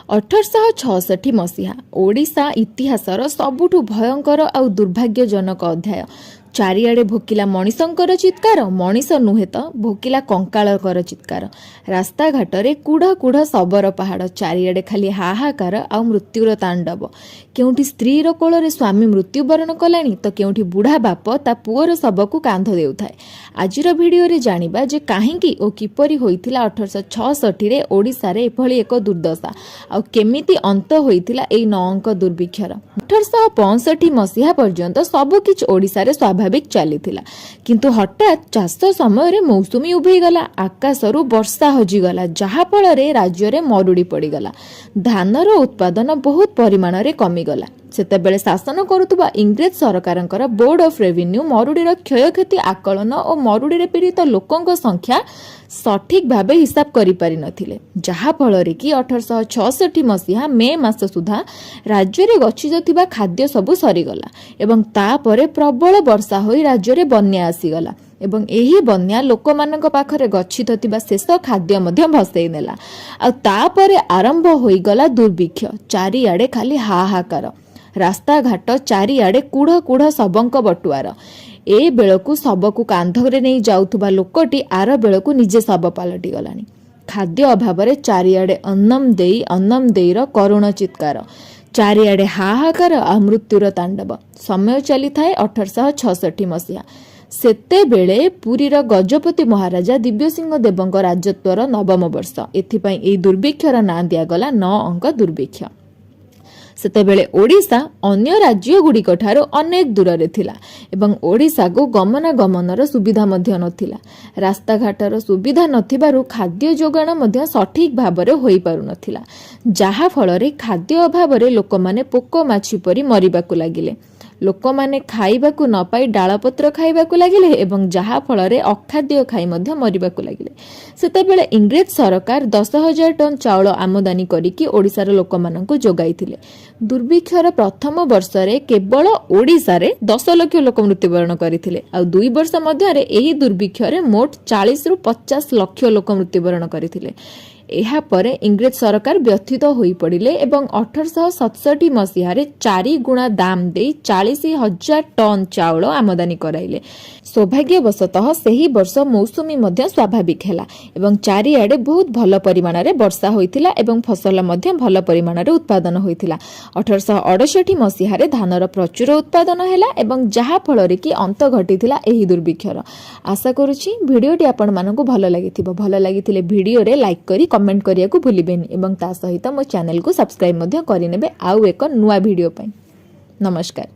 1866 मसीहा ओडिशा इतिहासर सबुठु भयंकर आउ दुर्भाग्यजनक अध्याय। चारिआडे भोकिला मणिशंकर चित्कार, मणिष नुहे तो भोकिला कंकाळकर चित्कार। रास्ता घाटरे कुढ़ कुढ़ शबर पहाड़, चारिआडे खाली हाहाकार आउ मृत्युर तांडव। केउठी स्त्रीर कोଳରେ स्वामी मृत्युवरण कलानी तो केउठी बुढ़ा बाप ता पुअर शबकु कांध देउथाय। आजिर भिडियोरे जानिबा जे काहेकि ओ किपरि होइथिला 1866 रे ओडिसा रे एभली एक दुर्दशा आउ केमिति अंत होइथिला एई 9 अंक दुर्भिक्षर। 1865 मसीहा पर्यंत सबु किछ ओडिसा रे स्वाभाविक चलीथिला, किंतु हठात चाष समय रे मौसुमी उभै गला, आकाशरू वर्षा हजिगला, जहा फल रे राज्य रे मरुड़ी पड़ीगला। धानर उत्पादन बहुत परिमाण रे कमीगला। सेतेबेले शासन करुवा इंग्रेज सरकारंकर बोर्ड ऑफ रेवेन्यू मरुड़ीर क्षयक्षति आकलन और मरुड़ी रे पीड़ित लोकंक संख्या सठिक भावे हिसाब करि पारि नथिले, जहा फल रे कि 1866 मसीहा मे मास सुधा राज्य रे गच्छित थिबा खाद्य सबु सरीगला एवं तापरे प्रबल वर्षा होई राज्य रे बन्या आसीगला एवं एही बन्या लोकमानक पाखरे गच्छित थिबा शेष खाद्य मध्य भसई नेला। आ तापरे आरंभ होई गला दुर्भिक्ष। चारिआडे खाली हाहाकार, रास्ता घाट चारिआडे कुढ़ कुढ़ शबंक बटुआर। ए बेलकु शबकु कांधरे नहीं जाउथुबा लोकटी आर बेलकु निजे शब पालटी गलानी। खाद्य अभाव चारिआडे अन्नम देईर करुण चित्कार, चारिआडे हाहाकार आ मृत्युर तांडव। समय चली थाए 1866 मसीहा। सेतेबेले पुरीर गजपति महाराजा दिव्यसिंह देवଙ୍କ राजत्वर नवम वर्ष। एथिपाई एई दुर्भिक्षर नाँ दियागला 9 अंक दुर्भिक्ष। सेतेबेले ओडिशा अन्य राज्य गुड़िक ठारो अनेक दूर रे थिला एवं ओडिशा को गमनागमनर सुविधा मध्य नथिला। रास्ता घाटर सुविधा नथिबारु खाद्य जोगाण मध्य सठिक भाबरे होई पारु नथिला, जहा फल रे खाद्य अभाव रे लोकमाने पोको माछि परी मरिबाकु लागिले। लोकमाने खाइबाकु न पाई डालपत्र खाइबाकु लागिले एवं जहा फल रे अखाद्य खाई मध्य मरिबाकु लागिले। सेतेबेले इंग्रेज सरकार 10,000 टन चाउल आमदानी करिकि ओडिसार लोकमानंकु जोगाइथिले। दुर्भिक्षर प्रथम वर्ष रे केवल ओडिसा रे 10 लाख लोक मृत्युवरण करथिले आ 2 वर्ष मध्य रे एही दुर्भिक्ष रे मोट 40 रु 50 लाख लोक मृत्युवरण करथिले। एहा परे इंग्रेज सरकार व्यथित होई पड़िले एवं 1867 मसीहा रे 4 गुणा दाम दे 40,000 टन चाउल आमदानी कराइले। सौभाग्यवशतः सही वर्ष मौसुमी मध्य स्वाभाविक हैला एवं चारिआडे बहुत भल परिमाण रे वर्षा होइथिला एवं फसल मध्य भल परिमाण रे उत्पादन होइथिला। 1868 मसीहा रे धानर प्रचुर उत्पादन हैला एवं जहा फल रे कि अंत घटिथिला एही दुर्भिक्षर। आशा करूची भिडियोटी आपण मानकु भल लागिथिबो। भल लागिथिले भिडियो रे लाइक करी कमेंट करिया को भूलिबेनी एवं ता सहित मो चैनल को सब्सक्राइब मध्य करिनेबे आउ एक नुआ भिडियो पई। नमस्कार।